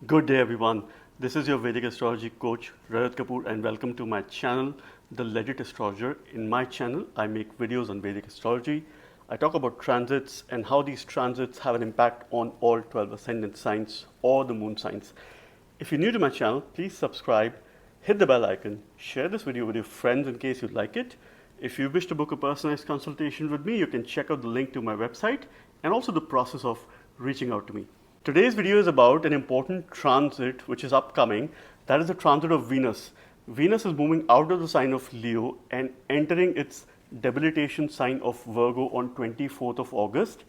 Good day, everyone. This is your Vedic astrology coach, Rajat Kapoor, and welcome to my channel, The Legit Astrologer. In my channel, I make videos on Vedic astrology. I talk about transits and how these transits have an impact on all 12 ascendant signs or the moon signs. If you're new to my channel, please subscribe, hit the bell icon, share this video with your friends in case you like it. If you wish to book a personalized consultation with me, you can check out the link to my website and also the process of reaching out to me. Today's video is about an important transit which is upcoming. That is the transit of Venus. Venus is moving out of the sign of Leo and entering its debilitation sign of Virgo on 24th of August.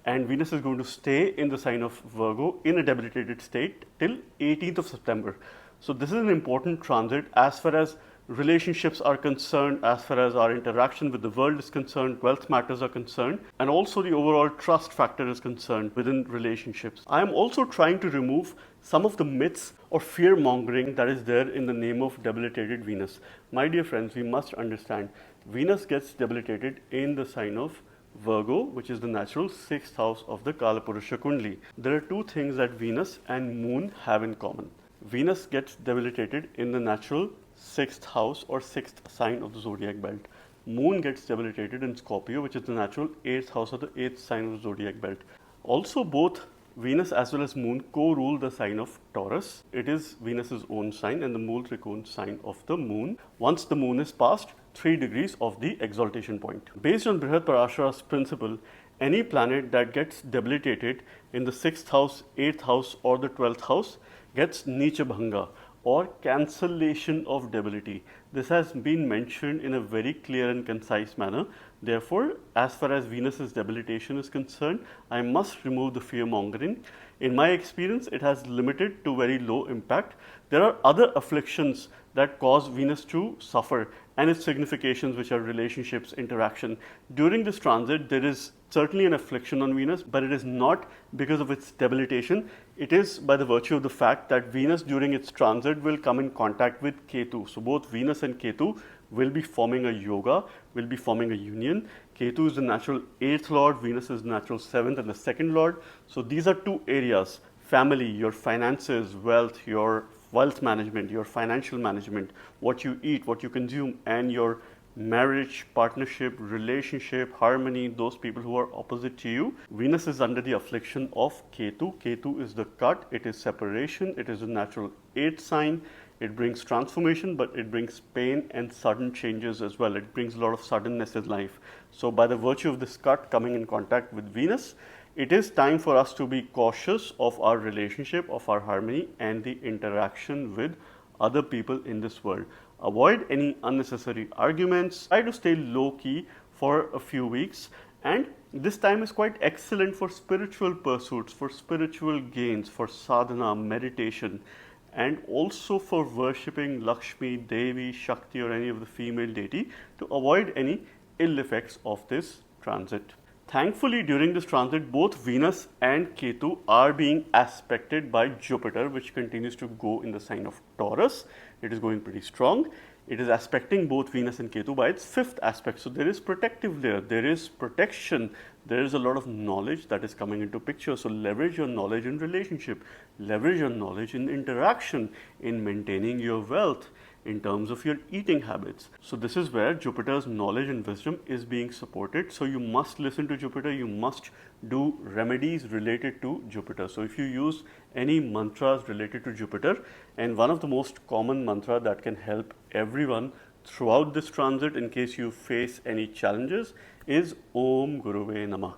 And Venus is going to stay in the sign of Virgo in a debilitated state till 18th of September. So this is an important transit as far as relationships are concerned, as far as our interaction with the world is concerned, wealth matters are concerned, and also the overall trust factor is concerned within relationships. I am also trying to remove some of the myths or fear mongering that is there in the name of debilitated Venus. My dear friends, we must understand Venus gets debilitated in the sign of Virgo, which is the natural 6th house of the Kalapurusha Kundli. There are two things that Venus and Moon have in common. Venus gets debilitated in the natural 6th house or 6th sign of the zodiac belt. Moon gets debilitated in Scorpio, which is the natural 8th house of the 8th sign of the zodiac belt. Also, both Venus as well as Moon co-rule the sign of Taurus. It is Venus's own sign and the mole trikona sign of the Moon. Once the Moon is past 3 degrees of the exaltation point. Based on Brihad Parashara's principle, any planet that gets debilitated in the 6th house, 8th house or the 12th house gets Nicha Bhanga or cancellation of debility. This has been mentioned in a very clear and concise manner. Therefore, as far as Venus's debilitation is concerned, I must remove the fear mongering. In my experience, it has limited to very low impact. There are other afflictions that cause Venus to suffer and its significations, which are relationships, interaction. During this transit, there is certainly an affliction on Venus, but it is not because of its debilitation. It is by the virtue of the fact that Venus during its transit will come in contact with Ketu. So both Venus and Ketu will be forming a yoga, will be forming a union. Ketu is the natural 8th lord, Venus is the natural 7th and the 2nd lord. So these are two areas: family, your finances, wealth, your wealth management, your financial management, what you eat, what you consume, and your marriage, partnership, relationship, harmony, those people who are opposite to you. Venus is under the affliction of Ketu. Ketu is the cut, it is separation, it is a natural 8th sign. It brings transformation, but it brings pain and sudden changes as well. It brings a lot of suddenness in life. So by the virtue of this cut coming in contact with Venus, it is time for us to be cautious of our relationship, of our harmony, and the interaction with other people in this world. Avoid any unnecessary arguments. Try to stay low key for a few weeks. And this time is quite excellent for spiritual pursuits, for spiritual gains, for sadhana, meditation, and also for worshipping Lakshmi, Devi, Shakti, or any of the female deity to avoid any ill effects of this transit. Thankfully, during this transit, both Venus and Ketu are being aspected by Jupiter, which continues to go in the sign of Taurus. It is going pretty strong. It is aspecting both Venus and Ketu by its 5th aspect. So there is protective layer, there is protection, there is a lot of knowledge that is coming into picture. So leverage your knowledge in relationship, leverage your knowledge in interaction, in maintaining your wealth, in terms of your eating habits. So this is where Jupiter's knowledge and wisdom is being supported. So you must listen to Jupiter, you must do remedies related to Jupiter. So if you use any mantras related to Jupiter, and one of the most common mantra that can help everyone throughout this transit in case you face any challenges is Om Guruve Namah.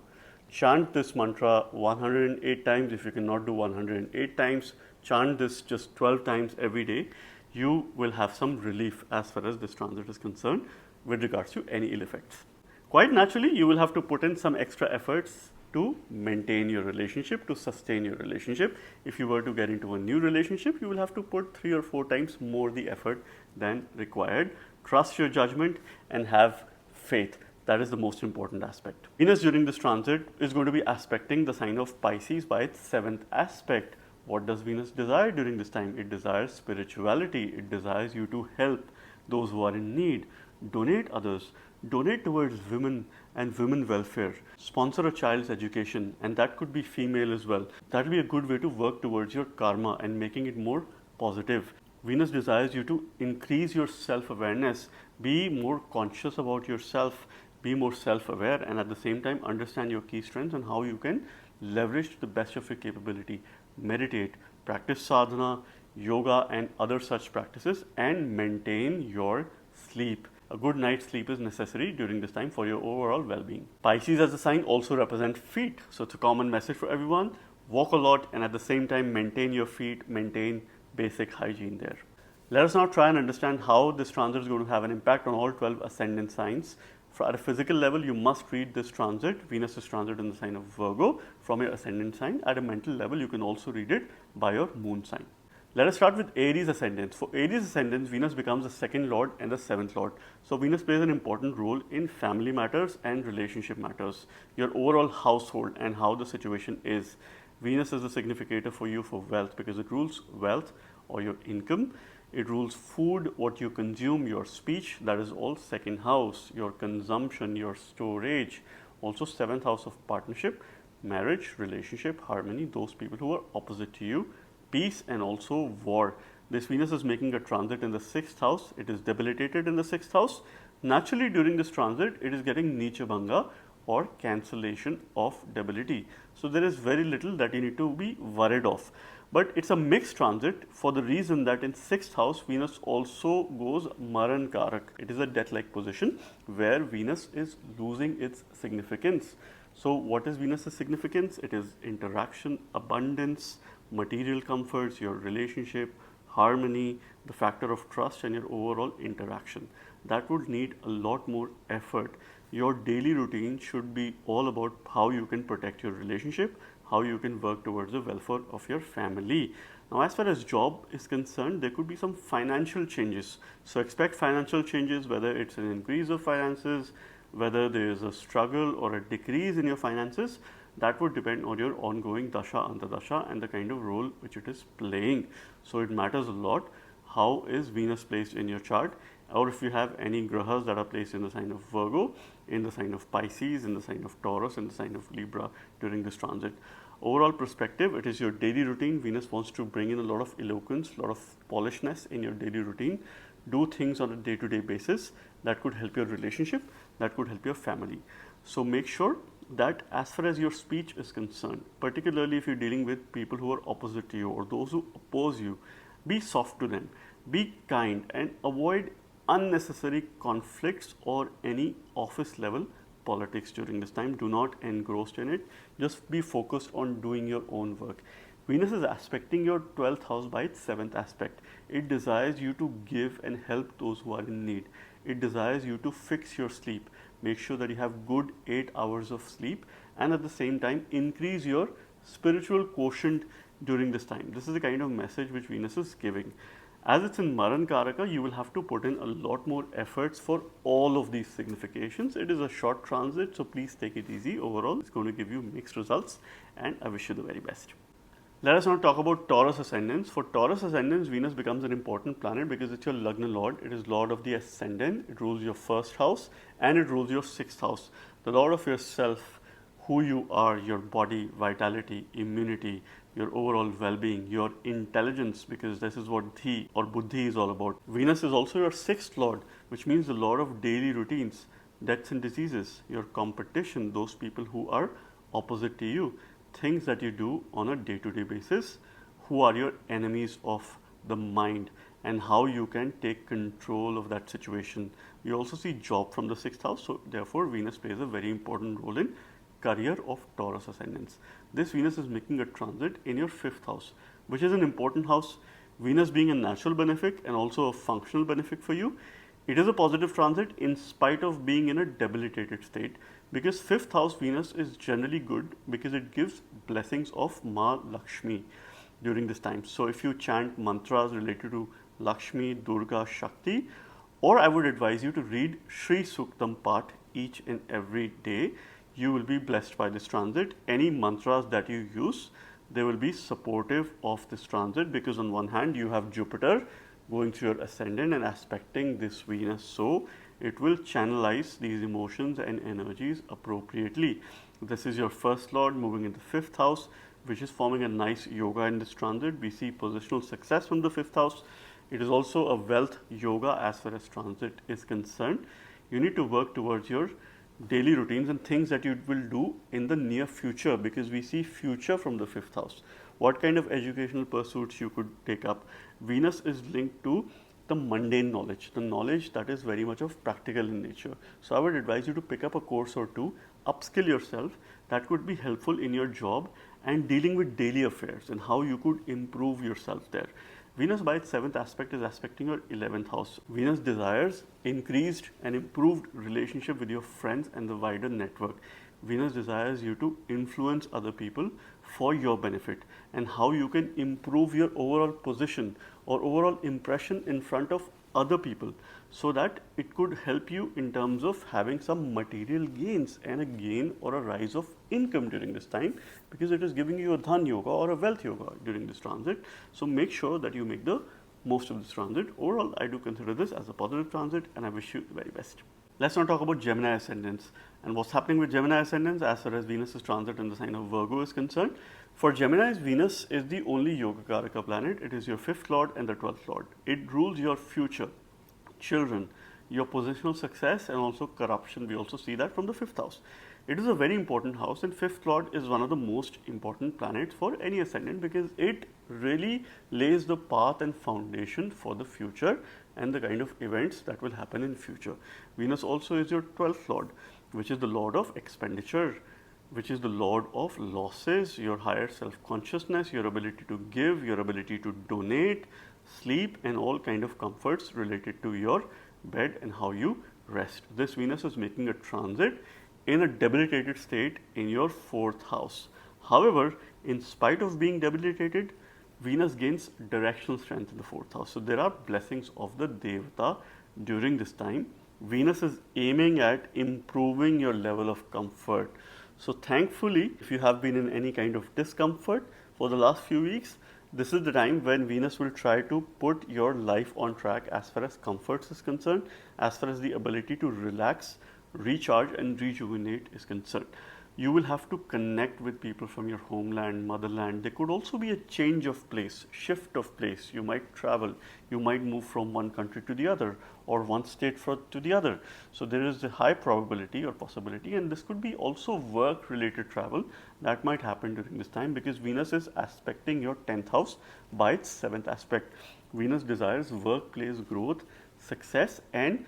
Chant this mantra 108 times. If you cannot do 108 times, chant this just 12 times every day. You will have some relief as far as this transit is concerned with regards to any ill effects. Quite naturally, you will have to put in some extra efforts to maintain your relationship, to sustain your relationship. If you were to get into a new relationship, you will have to put 3 or 4 times more the effort than required. Trust your judgment and have faith. That is the most important aspect. Venus during this transit is going to be aspecting the sign of Pisces by its 7th aspect. What does Venus desire during this time? It desires spirituality. It desires you to help those who are in need, donate others, donate towards women and women welfare, sponsor a child's education, and that could be female as well. That will be a good way to work towards your karma and making it more positive. Venus desires you to increase your self-awareness, be more conscious about yourself, be more self-aware, and at the same time understand your key strengths and how you can leverage to the best of your capability. Meditate, practice sadhana, yoga and other such practices, and maintain your sleep. A good night's sleep is necessary during this time for your overall well-being. Pisces as a sign also represent feet, so it's a common message for everyone. Walk a lot and at the same time maintain your feet, maintain basic hygiene there. Let us now try and understand how this transit is going to have an impact on all 12 ascendant signs. At a physical level, you must read this transit. Venus is transit in the sign of Virgo from your ascendant sign. At a mental level, you can also read it by your moon sign. Let us start with Aries ascendants. For Aries ascendants, Venus becomes the second lord and the seventh lord. So Venus plays an important role in family matters and relationship matters, your overall household and how the situation is. Venus is a significator for you for wealth because it rules wealth or your income. It rules food, what you consume, your speech, that is all second house, your consumption, your storage. Also seventh house of partnership, marriage, relationship, harmony, those people who are opposite to you, peace and also war. This Venus is making a transit in the sixth house. It is debilitated in the sixth house. Naturally during this transit, it is getting Nicha Bhanga or cancellation of debility. So there is very little that you need to be worried of. But it's a mixed transit for the reason that in sixth house, Venus also goes Maran Karak. It is a death-like position where Venus is losing its significance. So what is Venus's significance? It is interaction, abundance, material comforts, your relationship, harmony, the factor of trust and your overall interaction. That would need a lot more effort. Your daily routine should be all about how you can protect your relationship, how you can work towards the welfare of your family. Now, as far as job is concerned, there could be some financial changes. So expect financial changes, whether it's an increase of finances, whether there is a struggle or a decrease in your finances. That would depend on your ongoing dasha, antardasha and the kind of role which it is playing. So it matters a lot how is Venus placed in your chart, or if you have any grahas that are placed in the sign of Virgo, in the sign of Pisces, in the sign of Taurus, in the sign of Libra during this transit. Overall perspective, it is your daily routine. Venus wants to bring in a lot of eloquence, a lot of polishness in your daily routine. Do things on a day-to-day basis that could help your relationship, that could help your family. So make sure that as far as your speech is concerned, particularly if you're dealing with people who are opposite to you or those who oppose you, be soft to them, be kind and avoid unnecessary conflicts or any office level politics during this time. Do not engross in it. Just be focused on doing your own work. Venus is aspecting your 12th house by its 7th aspect. It desires you to give and help those who are in need. It desires you to fix your sleep. Make sure that you have good 8 hours of sleep and at the same time increase your spiritual quotient during this time. This is the kind of message which Venus is giving. As it's in Maran Karaka, you will have to put in a lot more efforts for all of these significations. It is a short transit, so please take it easy. Overall, it's going to give you mixed results and I wish you the very best. Let us now talk about Taurus ascendants. For Taurus ascendants, Venus becomes an important planet because it's your Lagna lord. It is lord of the ascendant. It rules your first house and it rules your sixth house. The lord of yourself, who you are, your body, vitality, immunity, your overall well-being, your intelligence, because this is what Dhi or Buddhi is all about. Venus is also your sixth lord, which means the lord of daily routines, deaths and diseases, your competition, those people who are opposite to you, things that you do on a day-to-day basis, who are your enemies of the mind and how you can take control of that situation. You also see job from the sixth house, so therefore Venus plays a very important role in career of Taurus ascendants. This Venus is making a transit in your fifth house, which is an important house. Venus being a natural benefic and also a functional benefic for you. It is a positive transit in spite of being in a debilitated state, because fifth house Venus is generally good because it gives blessings of Ma Lakshmi during this time. So if you chant mantras related to Lakshmi, Durga, Shakti, or I would advise you to read Sri Suktam Path each and every day, you will be blessed by this transit. Any mantras that you use, they will be supportive of this transit, because on one hand you have Jupiter going through your ascendant and aspecting this Venus. So it will channelize these emotions and energies appropriately. This is your first lord moving in the fifth house, which is forming a nice yoga in this transit. We see positional success from the fifth house. It is also a wealth yoga as far as transit is concerned. You need to work towards your daily routines and things that you will do in the near future, because we see future from the fifth house. What kind of educational pursuits you could take up. Venus is linked to the mundane knowledge, the knowledge that is very much of practical in nature. So I would advise you to pick up a course or two, upskill yourself. That could be helpful in your job and dealing with daily affairs and how you could improve yourself there. Venus by its 7th aspect is aspecting your 11th house. Venus desires increased and improved relationship with your friends and the wider network. Venus desires you to influence other people for your benefit, and how you can improve your overall position or overall impression in front of other people, so that it could help you in terms of having some material gains and a gain or a rise of income during this time, because it is giving you a dhan yoga or a wealth yoga during this transit. So make sure that you make the most of this transit. Overall, I do consider this as a positive transit, and I wish you the very best. Let's now talk about Gemini ascendants and what's happening with Gemini ascendants as far as Venus's transit in the sign of Virgo is concerned. For Geminis, Venus is the only Yoga Karaka planet. It is your 5th lord and the 12th lord. It rules your future, children, your positional success, and also corruption. We also see that from the 5th house. It is a very important house, and 5th lord is one of the most important planets for any ascendant, because it really lays the path and foundation for the future and the kind of events that will happen in future. Venus also is your 12th lord, which is the lord of expenditure, which is the lord of losses, your higher self-consciousness, your ability to give, your ability to donate, sleep, and all kind of comforts related to your bed and how you rest. This Venus is making a transit in a debilitated state in your 4th house. However, in spite of being debilitated, Venus gains directional strength in the 4th house. So there are blessings of the Devata during this time. Venus is aiming at improving your level of comfort. So thankfully, if you have been in any kind of discomfort for the last few weeks, this is the time when Venus will try to put your life on track as far as comforts is concerned, as far as the ability to relax, recharge, and rejuvenate is concerned. You will have to connect with people from your homeland, motherland. There could also be a change of place, shift of place. You might travel, you might move from one country to the other, or one state to the other. So there is a high probability or possibility, and this could be also work related travel that might happen during this time, because Venus is aspecting your 10th house by its 7th aspect. Venus desires workplace growth, success, and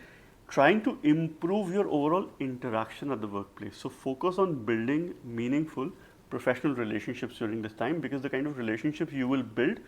trying to improve your overall interaction at the workplace. So focus on building meaningful professional relationships during this time, because the kind of relationships you will build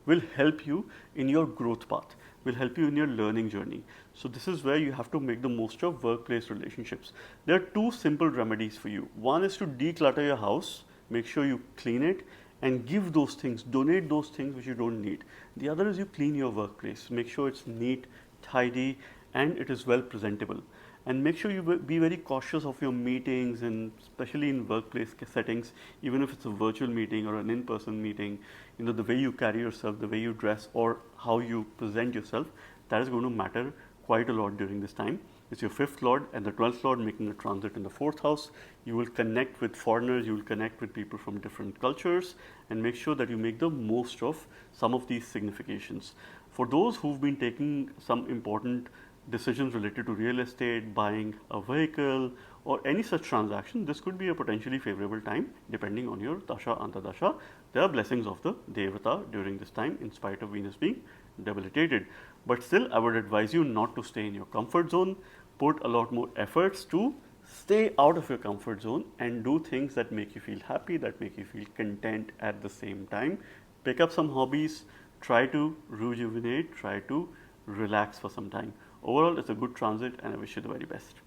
will help you in your growth path, will help you in your learning journey. So this is where you have to make the most of workplace relationships. There are 2 simple remedies for you. One is to declutter your house, make sure you clean it and give those things, donate those things which you don't need. The other is you clean your workplace, make sure it's neat, tidy, and it is well presentable. And make sure you be very cautious of your meetings, and especially in workplace settings, even if it's a virtual meeting or an in-person meeting, the way you carry yourself, the way you dress, or how you present yourself, that is going to matter quite a lot during this time. It's your 5th lord and the 12th lord making a transit in the 4th house. You will connect with foreigners, you will connect with people from different cultures, and make sure that you make the most of some of these significations. For those who've been taking some important decisions related to real estate, buying a vehicle, or any such transaction, this could be a potentially favorable time depending on your Dasha Antardasha. There are blessings of the Devata during this time in spite of Venus being debilitated. But still, I would advise you not to stay in your comfort zone. Put a lot more efforts to stay out of your comfort zone and do things that make you feel happy, that make you feel content at the same time. Pick up some hobbies, try to rejuvenate, try to relax for some time. Overall, it's a good transit, and I wish you the very best.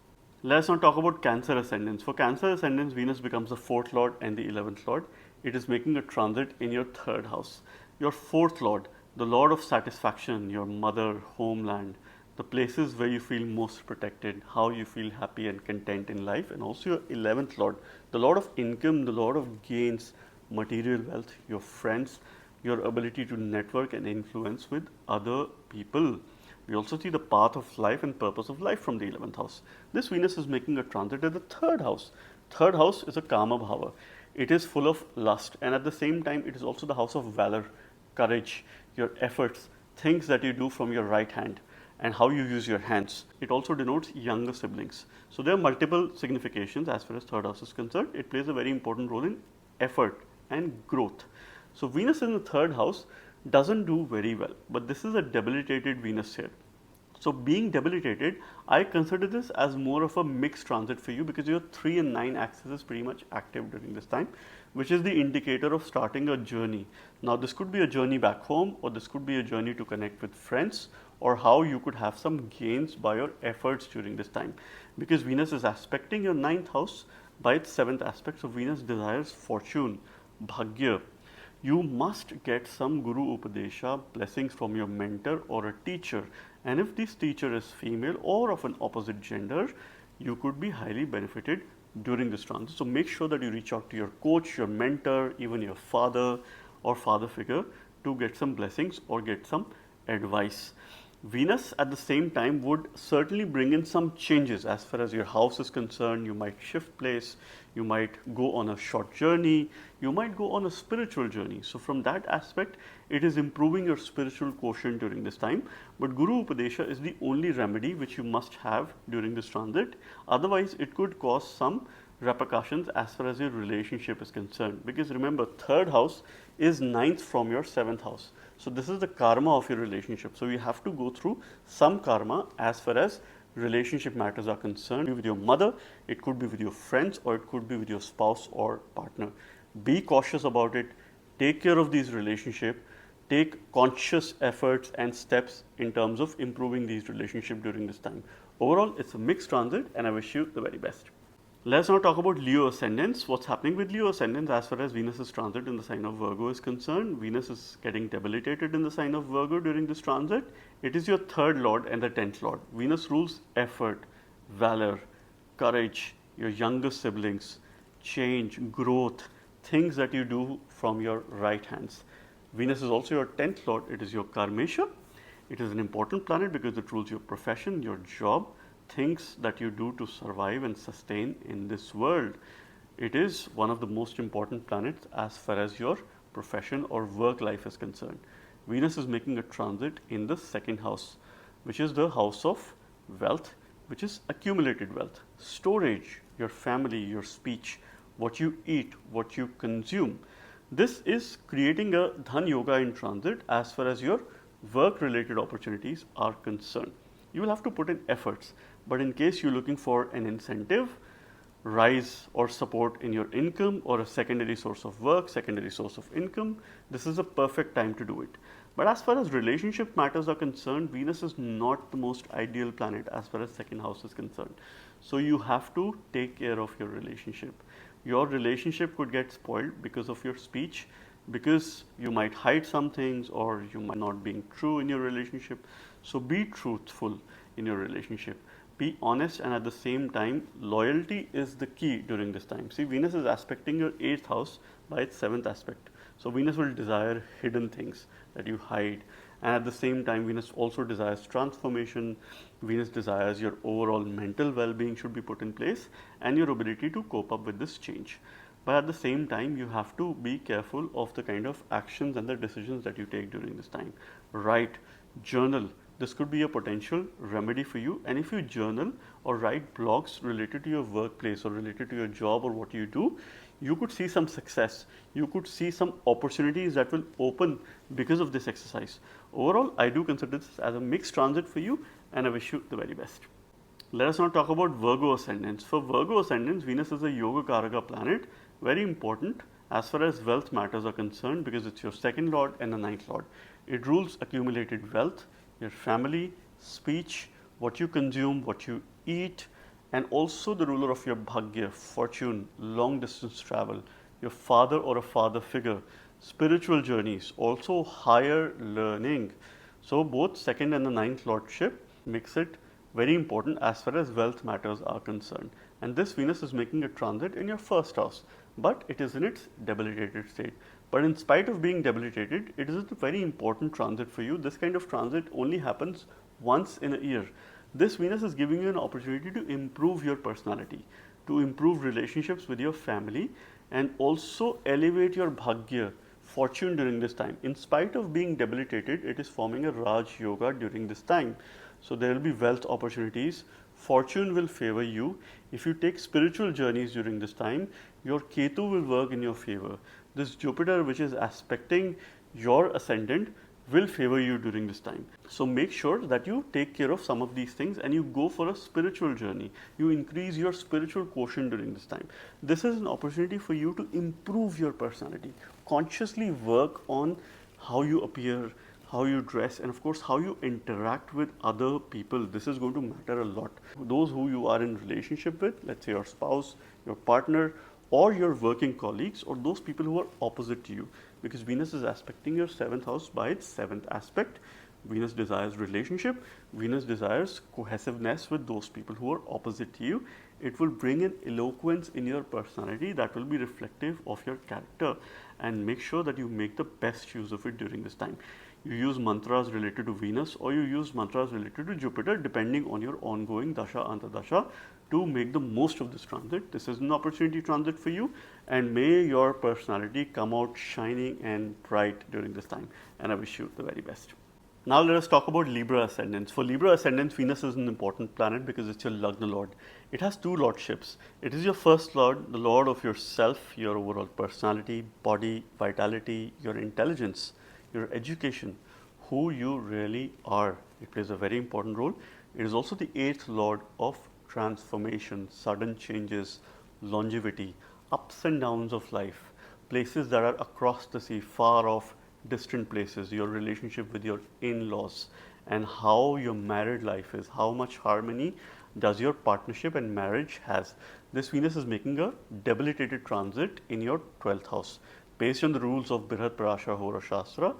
Let's now talk about Cancer ascendants. For Cancer ascendants, Venus becomes the 4th lord and the 11th lord. It is making a transit in your 3rd house. Your 4th lord, the lord of satisfaction, your mother, homeland, the places where you feel most protected, how you feel happy and content in life, and also your 11th lord, the lord of income, the lord of gains, material wealth, your friends, your ability to network and influence with other people. We also see the path of life and purpose of life from the 11th house. This Venus is making a transit at the third house. Third house is a Kama Bhava. It is full of lust, and at the same time, it is also the house of valor, courage, your efforts, things that you do from your right hand, and how you use your hands. It also denotes younger siblings. So there are multiple significations as far as third house is concerned. It plays a very important role in effort and growth. So Venus in the third house doesn't do very well, but this is a debilitated Venus here. So being debilitated, I consider this as more of a mixed transit for you because your 3 and 9 axis is pretty much active during this time, which is the indicator of starting a journey. Now this could be a journey back home, or this could be a journey to connect with friends, or how you could have some gains by your efforts during this time. Because Venus is aspecting your 9th house by its 7th aspect, so Venus desires fortune, bhagya. You must get some Guru Upadesha, blessings from your mentor or a teacher. And if this teacher is female or of an opposite gender, you could be highly benefited during this transit. So make sure that you reach out to your coach, your mentor, even your father or father figure to get some blessings or get some advice. Venus at the same time would certainly bring in some changes as far as your house is concerned. You might shift place, you might go on a short journey, you might go on a spiritual journey. So from that aspect, it is improving your spiritual quotient during this time. But Guru Upadesha is the only remedy which you must have during this transit. Otherwise, it could cause some repercussions as far as your relationship is concerned. Because remember, third house is 9th from your 7th house. So this is the karma of your relationship. So you have to go through some karma as far as relationship matters are concerned. With your mother, it could be with your friends, or it could be with your spouse or partner. Be cautious about it. Take care of these relationships. Take conscious efforts and steps in terms of improving these relationships during this time. Overall, it's a mixed transit, and I wish you the very best. Let's now talk about Leo ascendants. What's happening with Leo ascendants as far as Venus's transit in the sign of Virgo is concerned? Venus is getting debilitated in the sign of Virgo during this transit. It is your third lord and the 10th lord. Venus rules effort, valor, courage, your younger siblings, change, growth, things that you do from your right hands. Venus is also your 10th lord. It is your Karmesha. It is an important planet because it rules your profession, your job, things that you do to survive and sustain in this world. It is one of the most important planets as far as your profession or work life is concerned. Venus is making a transit in the 2nd house, which is the house of wealth, which is accumulated wealth, storage, your family, your speech, what you eat, what you consume. This is creating a Dhan Yoga in transit as far as your work related opportunities are concerned. You will have to put in efforts, but in case you're looking for an incentive, rise or support in your income, or a secondary source of work, secondary source of income, this is a perfect time to do it. But as far as relationship matters are concerned, Venus is not the most ideal planet as far as 2nd house is concerned. So you have to take care of your relationship. Your relationship could get spoiled because of your speech, because you might hide some things, or you might not being true in your relationship. So be truthful in your relationship. Be honest, and at the same time, loyalty is the key during this time. See, Venus is aspecting your 8th house by its 7th aspect. So Venus will desire hidden things that you hide. And at the same time, Venus also desires transformation. Venus desires your overall mental well-being should be put in place, and your ability to cope up with this change. But at the same time, you have to be careful of the kind of actions and the decisions that you take during this time. Write, journal. This could be a potential remedy for you. And if you journal or write blogs related to your workplace or related to your job or what you do, you could see some success. You could see some opportunities that will open because of this exercise. Overall, I do consider this as a mixed transit for you, and I wish you the very best. Let us now talk about Virgo ascendants. For Virgo ascendants, Venus is a Yoga Karaka planet, very important as far as wealth matters are concerned because it's your 2nd lord and the 9th lord. It rules accumulated wealth, your family, speech, what you consume, what you eat, and also the ruler of your bhagya, fortune, long distance travel, your father or a father figure, spiritual journeys, also higher learning. So both 2nd and the 9th lordship makes it very important as far as wealth matters are concerned. And this Venus is making a transit in your 1st house, but it is in its debilitated state. But in spite of being debilitated, it is a very important transit for you. This kind of transit only happens once in a year. This Venus is giving you an opportunity to improve your personality, to improve relationships with your family, and also elevate your bhagya, fortune during this time. In spite of being debilitated, it is forming a Raj Yoga during this time. So there will be wealth opportunities. Fortune will favor you. If you take spiritual journeys during this time, your Ketu will work in your favor. This Jupiter, which is aspecting your ascendant, will favor you during this time. So make sure that you take care of some of these things and you go for a spiritual journey. You increase your spiritual quotient during this time. This is an opportunity for you to improve your personality. Consciously work on how you appear, how you dress, and of course how you interact with other people. This is going to matter a lot. Those who you are in relationship with, let's say your spouse, your partner, or your working colleagues, or those people who are opposite to you, because Venus is aspecting your 7th house by its 7th aspect. Venus desires relationship. Venus desires cohesiveness with those people who are opposite to you. It will bring an eloquence in your personality that will be reflective of your character, and make sure that you make the best use of it during this time. You use mantras related to Venus, or you use mantras related to Jupiter, depending on your ongoing dasha antardasha, to make the most of this transit. This is an opportunity transit for you, and may your personality come out shining and bright during this time, and I wish you the very best. Now let us talk about Libra ascendants. For Libra ascendants, Venus is an important planet because it's your Lagna lord. It has two lordships. It is your first lord, the lord of yourself, your overall personality, body, vitality, your intelligence, your education, who you really are. It plays a very important role. It is also the 8th lord of transformation, sudden changes, longevity, ups and downs of life, places that are across the sea, far off, distant places, your relationship with your in-laws, and how your married life is, how much harmony does your partnership and marriage has. This Venus is making a debilitated transit in your 12th house. Based on the rules of Brihat Parashara Hora Shastra,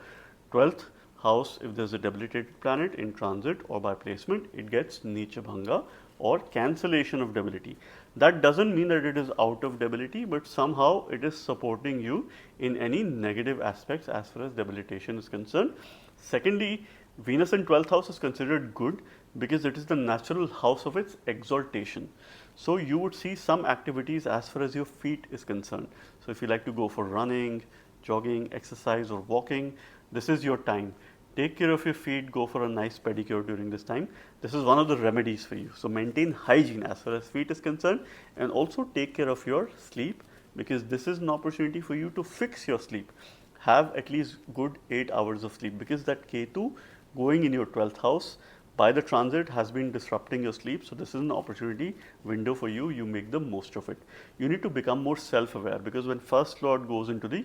12th house, if there's a debilitated planet in transit or by placement, it gets Nicha Bhanga or cancellation of debility. That doesn't mean that it is out of debility, but somehow it is supporting you in any negative aspects as far as debilitation is concerned. Secondly, Venus in 12th house is considered good because it is the natural house of its exaltation. So you would see some activities as far as your feet is concerned. So if you like to go for running, jogging, exercise, or walking, this is your time. Take care of your feet, go for a nice pedicure during this time. This is one of the remedies for you. So maintain hygiene as far as feet is concerned, and also take care of your sleep, because this is an opportunity for you to fix your sleep. Have at least good 8 hours of sleep, because that Ketu going in your 12th house by the transit has been disrupting your sleep. So this is an opportunity window for you. You make the most of it. You need to become more self-aware, because when first lord goes into the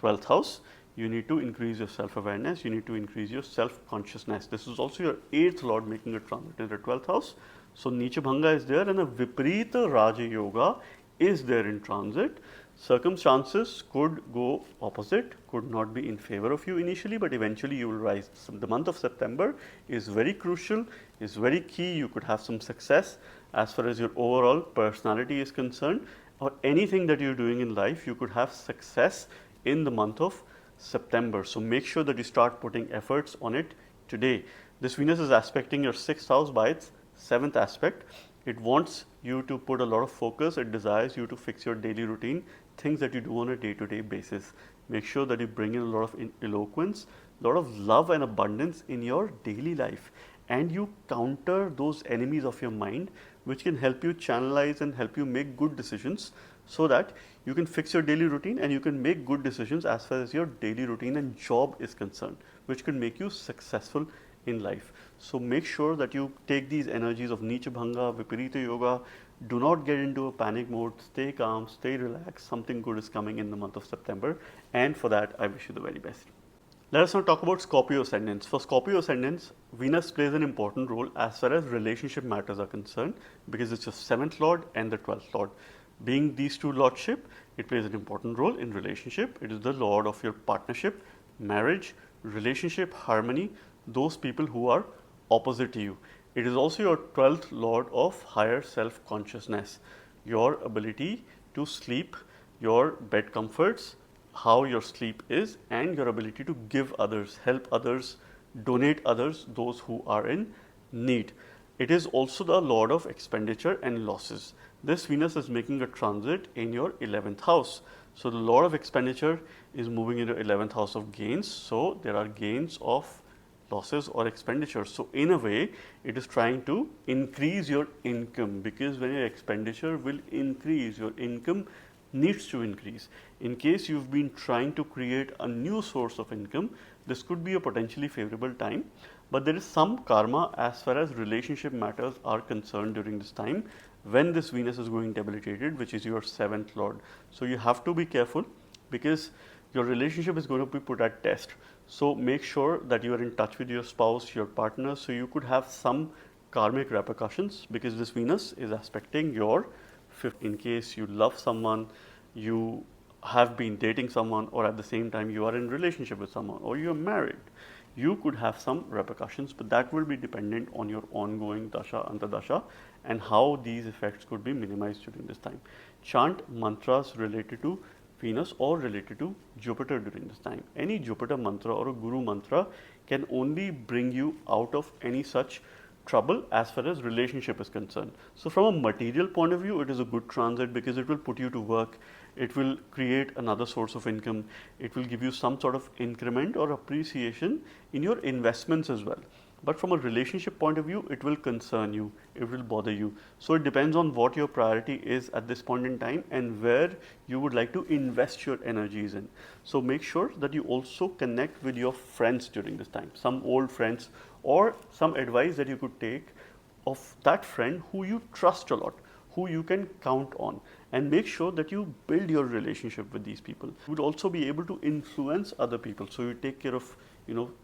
12th house, you need to increase your self-awareness, you need to increase your self-consciousness. This is also your 8th lord making a transit in the 12th house. So Nicha Bhanga is there, and a Viparita Raja Yoga is there in transit. Circumstances could go opposite, could not be in favor of you initially, but eventually you will rise. So the month of September is very crucial, is very key. You could have some success as far as your overall personality is concerned, or anything that you're doing in life, you could have success in the month of September. So make sure that you start putting efforts on it today. This Venus is aspecting your 6th house by its 7th aspect. It wants you to put a lot of focus. It desires you to fix your daily routine, things that you do on a day-to-day basis. Make sure that you bring in a lot of eloquence, a lot of love and abundance in your daily life, and you counter those enemies of your mind, which can help you channelize and help you make good decisions, so that you can fix your daily routine and you can make good decisions as far as your daily routine and job is concerned, which can make you successful in life. So make sure that you take these energies of Nicha Bhanga, Viparita Yoga. Do not get into a panic mode. Stay calm, stay relaxed. Something good is coming in the month of September, and for that I wish you the very best. Let us now talk about Scorpio ascendants. For Scorpio ascendants, Venus plays an important role as far as relationship matters are concerned, because it's your 7th lord and the 12th lord. Being these two lordship, it plays an important role in relationship. It is the lord of your partnership, marriage, relationship, harmony, those people who are opposite to you. It is also your 12th lord of higher self-consciousness, your ability to sleep, your bed comforts, how your sleep is and your ability to give others, help others, donate others, those who are in need. It is also the lord of expenditure and losses. This Venus is making a transit in your 11th house. So the lord of expenditure is moving into 11th house of gains. So there are gains of losses or expenditure. So in a way, it is trying to increase your income, because when your expenditure will increase, your income needs to increase. In case you've been trying to create a new source of income, this could be a potentially favorable time. But there is some karma as far as relationship matters are concerned during this time when this Venus is going debilitated, which is your 7th lord. So you have to be careful, because your relationship is going to be put at test. So make sure that you are in touch with your spouse, your partner, so you could have some karmic repercussions, because this Venus is aspecting your 5th. In case you love someone, you have been dating someone, or at the same time you are in relationship with someone, or you are married, you could have some repercussions, but that will be dependent on your ongoing dasha, antardasha, and how these effects could be minimized during this time. Chant mantras related to Venus or related to Jupiter during this time. Any Jupiter mantra or a Guru mantra can only bring you out of any such trouble as far as relationship is concerned. So from a material point of view, it is a good transit, because it will put you to work, it will create another source of income, it will give you some sort of increment or appreciation in your investments as well. But from a relationship point of view, it will concern you, it will bother you. So it depends on what your priority is at this point in time and where you would like to invest your energies in. So make sure that you also connect with your friends during this time, some old friends, or some advice that you could take of that friend who you trust a lot, who you can count on, and make sure that you build your relationship with these people. You would also be able to influence other people. So you take care of,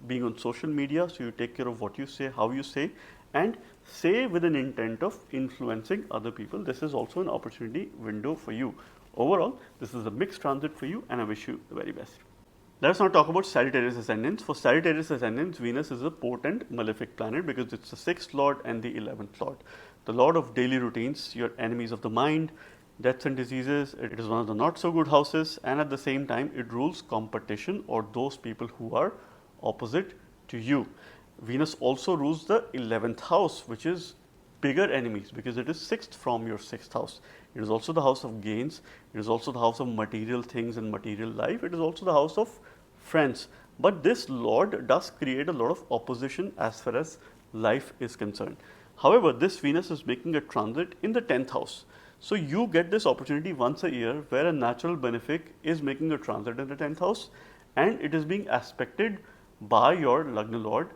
being on social media. So you take care of what you say, how you say, and say with an intent of influencing other people. This is also an opportunity window for you. Overall, this is a mixed transit for you, and I wish you the very best. Let's now talk about Sagittarius ascendants. For Sagittarius ascendants, Venus is a potent malefic planet, because it's the 6th lord and the 11th lord. The lord of daily routines, your enemies of the mind, deaths and diseases. It is one of the not so good houses, and at the same time it rules competition, or those people who are opposite to you. Venus also rules the 11th house, which is bigger enemies, because it is 6th from your 6th house. It is also the house of gains. It is also the house of material things and material life. It is also the house of friends. But this lord does create a lot of opposition as far as life is concerned. However, this Venus is making a transit in the 10th house. So you get this opportunity once a year where a natural benefic is making a transit in the 10th house, and it is being aspected by your Lagna Lord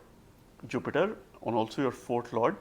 Jupiter, and also your 4th Lord,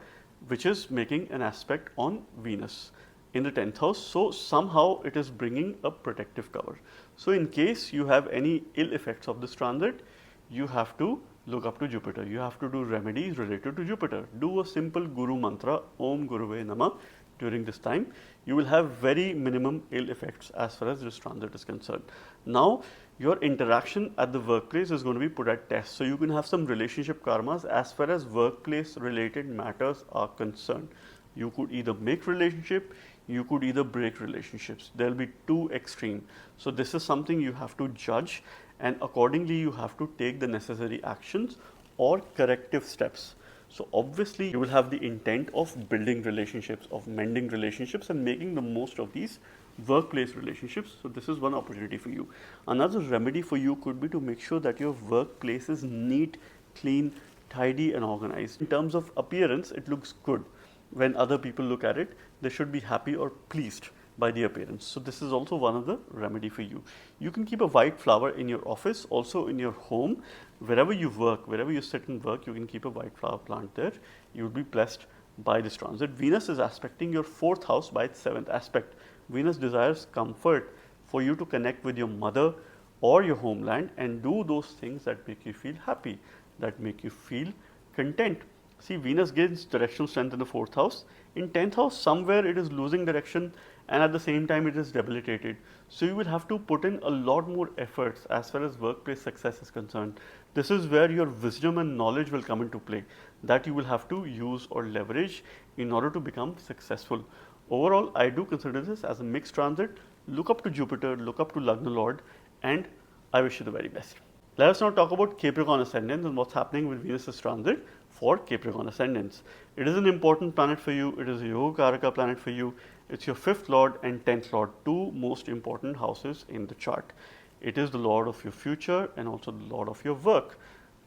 which is making an aspect on Venus in the 10th house. So somehow it is bringing a protective cover. So in case you have any ill effects of this transit, you have to look up to Jupiter. You have to do remedies related to Jupiter. Do a simple Guru mantra, Om Guruve Namah, during this time. You will have very minimum ill effects as far as this transit is concerned. Now, your interaction at the workplace is going to be put at test. So you can have some relationship karmas as far as workplace related matters are concerned. You could either make relationship, you could either break relationships. There will be two extreme. So this is something you have to judge, and accordingly you have to take the necessary actions or corrective steps. So obviously you will have the intent of building relationships, of mending relationships, and making the most of these workplace relationships. So this is one opportunity for you. Another remedy for you could be to make sure that your workplace is neat, clean, tidy and organized. In terms of appearance, it looks good. When other people look at it, they should be happy or pleased by the appearance. So this is also one of the remedy for you. You can keep a white flower in your office, also in your home. Wherever you work, wherever you sit and work, you can keep a white flower plant there. You will be blessed by this transit. Venus is aspecting your 4th house by its 7th aspect. Venus desires comfort for you to connect with your mother or your homeland and do those things that make you feel happy, that make you feel content. See, Venus gains directional strength in the 4th house. In 10th house, somewhere it is losing direction, and at the same time it is debilitated. So you will have to put in a lot more efforts as far as workplace success is concerned. This is where your wisdom and knowledge will come into play, that you will have to use or leverage in order to become successful. Overall, I do consider this as a mixed transit. Look up to Jupiter, look up to Lagna Lord, and I wish you the very best. Let us now talk about Capricorn Ascendants and what's happening with Venus's transit for Capricorn Ascendants. It is an important planet for you. It is a Yoga Karaka planet for you. It's your 5th Lord and 10th Lord, two most important houses in the chart. It is the Lord of your future and also the Lord of your work,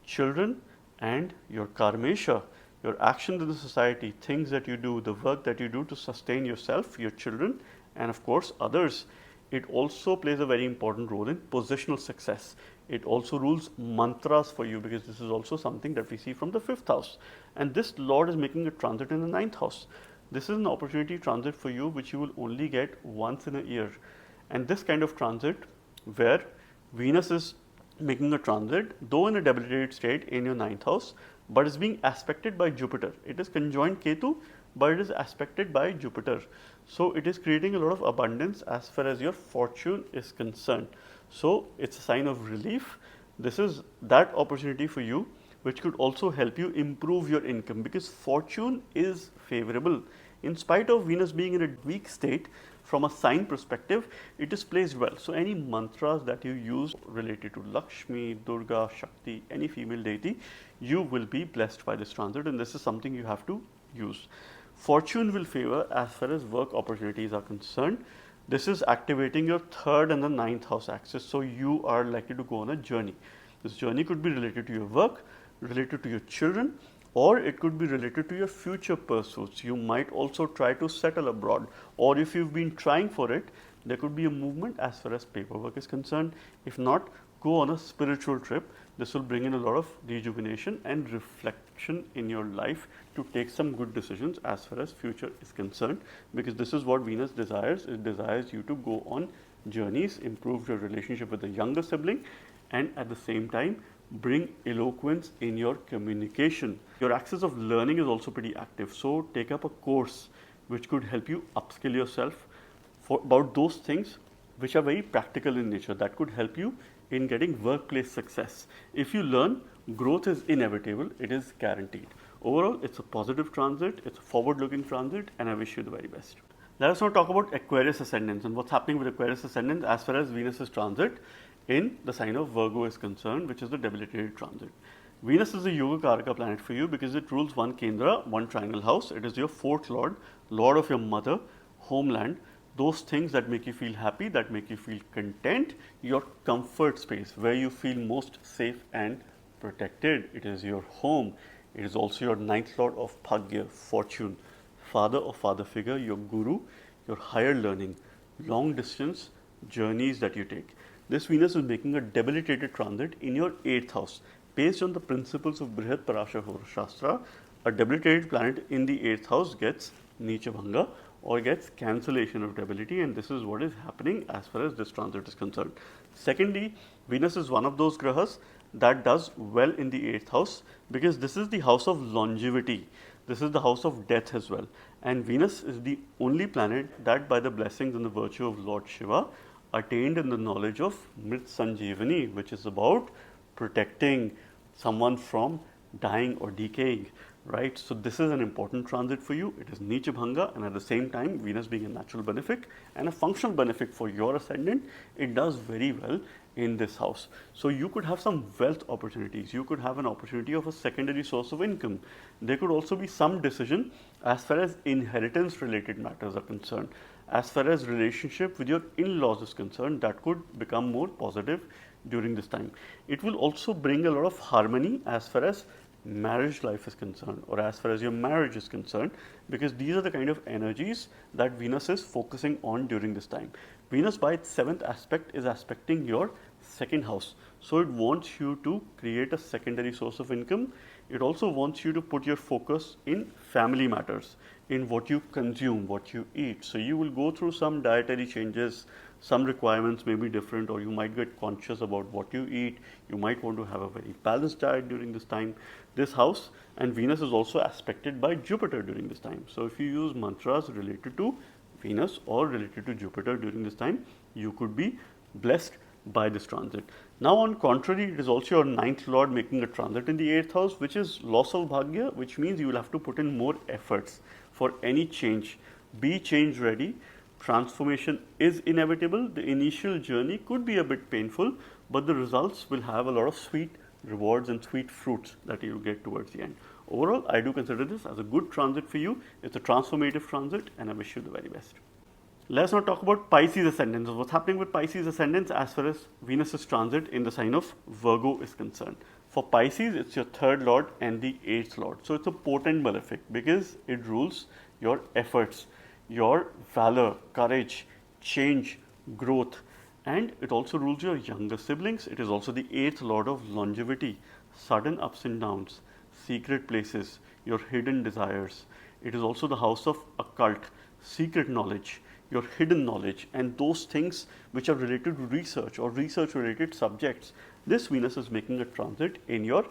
children, and your karmesha, your actions in the society, things that you do, the work that you do to sustain yourself, your children, and of course others. It also plays a very important role in positional success. It also rules mantras for you, because this is also something that we see from the 5th house. And this Lord is making a transit in the 9th house. This is an opportunity transit for you which you will only get once in a year. And this kind of transit, where Venus is making a transit, though in a debilitated state in your 9th house, but is being aspected by Jupiter. It is conjoined Ketu, but it is aspected by Jupiter. So it is creating a lot of abundance as far as your fortune is concerned. So it's a sign of relief. This is that opportunity for you which could also help you improve your income, because fortune is favorable. In spite of Venus being in a weak state, from a sign perspective, it is placed well. So any mantras that you use related to Lakshmi, Durga, Shakti, any female deity, you will be blessed by this transit, and this is something you have to use. Fortune will favor as far as work opportunities are concerned. This is activating your 3rd and the 9th house axis, so you are likely to go on a journey. This journey could be related to your work, related to your children, or it could be related to your future pursuits. You might also try to settle abroad, or if you've been trying for it, there could be a movement as far as paperwork is concerned. If not, go on a spiritual trip. This will bring in a lot of rejuvenation and reflection in your life to take some good decisions as far as future is concerned, because this is what Venus desires. It desires you to go on journeys, improve your relationship with the younger sibling, and at the same time bring eloquence in your communication. Your axis of learning is also pretty active, so take up a course which could help you upskill yourself for about those things which are very practical in nature, that could help you in getting workplace success. If you learn, growth is inevitable, it is guaranteed. Overall, it's a positive transit, it's a forward-looking transit, and I wish you the very best. Let us now talk about Aquarius Ascendants and what's happening with Aquarius Ascendants as far as Venus's transit in the sign of Virgo is concerned, which is the debilitated transit. Venus is a Yoga Karaka planet for you because it rules one Kendra, one triangle house. It is your 4th Lord, Lord of your mother, homeland, those things that make you feel happy, that make you feel content, your comfort space where you feel most safe and protected. It is your home. It is also your 9th Lord of Bhagya, fortune, father or father figure, your guru, your higher learning, long distance journeys that you take. This Venus is making a debilitated transit in your 8th house. Based on the principles of Brihat Parashar Hora Shastra, a debilitated planet in the 8th house gets Nicha Bhanga or gets cancellation of debility, and this is what is happening as far as this transit is concerned. Secondly, Venus is one of those grahas that does well in the 8th house because this is the house of longevity. This is the house of death as well. And Venus is the only planet that, by the blessings and the virtue of Lord Shiva, attained in the knowledge of Mrit Sanjeevani, which is about protecting someone from dying or decaying, right? So this is an important transit for you. It is Nicha Bhanga, and at the same time, Venus being a natural benefic and a functional benefic for your ascendant, it does very well in this house. So you could have some wealth opportunities. You could have an opportunity of a secondary source of income. There could also be some decision as far as inheritance related matters are concerned. As far as relationship with your in-laws is concerned, that could become more positive during this time. It will also bring a lot of harmony as far as marriage life is concerned, or as far as your marriage is concerned, because these are the kind of energies that Venus is focusing on during this time. Venus by its 7th aspect is aspecting your 2nd house. So it wants you to create a secondary source of income. It also wants you to put your focus in family matters, in what you consume, what you eat. So you will go through some dietary changes. Some requirements may be different, or you might get conscious about what you eat. You might want to have a very balanced diet during this time. This house and Venus is also aspected by Jupiter during this time. So if you use mantras related to Venus or related to Jupiter during this time, you could be blessed by this transit. Now on contrary, it is also your 9th Lord making a transit in the 8th house, which is loss of Bhagya, which means you will have to put in more efforts for any change. Be change ready. Transformation is inevitable. The initial journey could be a bit painful, but the results will have a lot of sweet rewards and sweet fruits that you get towards the end. Overall, I do consider this as a good transit for you. It's a transformative transit, and I wish you the very best. Let's now talk about Pisces ascendants. What's happening with Pisces ascendants as far as Venus's transit in the sign of Virgo is concerned. For Pisces, it's your third lord and the eighth lord. So it's a potent malefic because it rules your efforts, your valor, courage, change, growth, and it also rules your younger siblings. It is also the eighth lord of longevity, sudden ups and downs, secret places, your hidden desires. It is also the house of occult, secret knowledge, your hidden knowledge, and those things which are related to research or research related subjects. This Venus is making a transit in your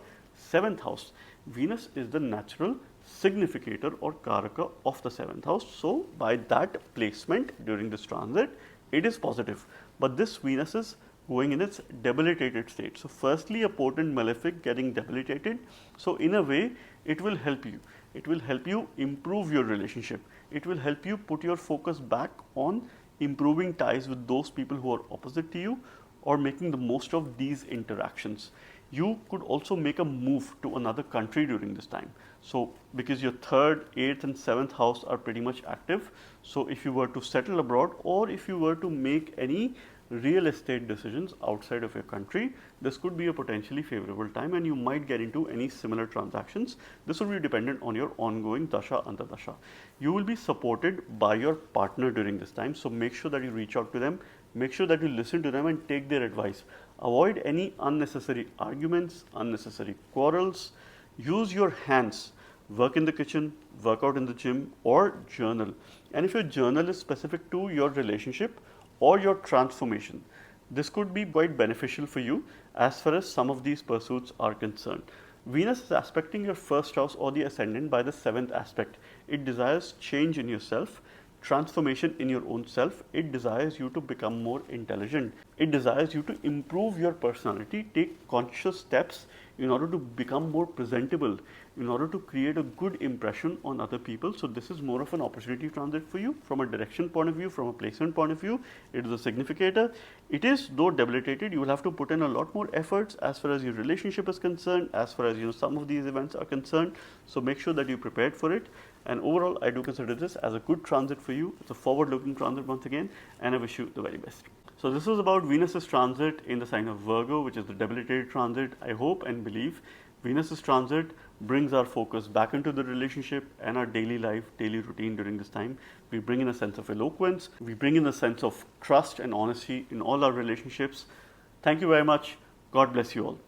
7th house. Venus is the natural significator or karaka of the 7th house. So by that placement during this transit, it is positive. But this Venus is going in its debilitated state. So firstly, a potent malefic getting debilitated. So in a way, it will help you. It will help you improve your relationship. It will help you put your focus back on improving ties with those people who are opposite to you or making the most of these interactions. You could also make a move to another country during this time. So because your 3rd, 8th and 7th house are pretty much active. So if you were to settle abroad or if you were to make any real estate decisions outside of your country, this could be a potentially favorable time and you might get into any similar transactions. This will be dependent on your ongoing dasha antardasha. You will be supported by your partner during this time, so make sure that you reach out to them, make sure that you listen to them and take their advice. Avoid any unnecessary arguments, unnecessary quarrels. Use your hands. Work in the kitchen, work out in the gym, or journal. And if your journal is specific to your relationship or your transformation, this could be quite beneficial for you as far as some of these pursuits are concerned. Venus is aspecting your 1st house or the ascendant by the 7th aspect. It desires change in yourself, transformation in your own self. It desires you to become more intelligent. It desires you to improve your personality, take conscious steps in order to become more presentable, in order to create a good impression on other people. So this is more of an opportunity transit for you from a direction point of view, from a placement point of view. It is a significator. It is though debilitated. You will have to put in a lot more efforts as far as your relationship is concerned, as far as some of these events are concerned. So make sure that you prepared for it. And overall, I do consider this as a good transit for you. It's a forward-looking transit once again, and I wish you the very best. So this was about Venus's transit in the sign of Virgo, which is the debilitated transit. I hope and believe Venus's transit brings our focus back into the relationship and our daily life, daily routine during this time. We bring in a sense of eloquence. We bring in a sense of trust and honesty in all our relationships. Thank you very much. God bless you all.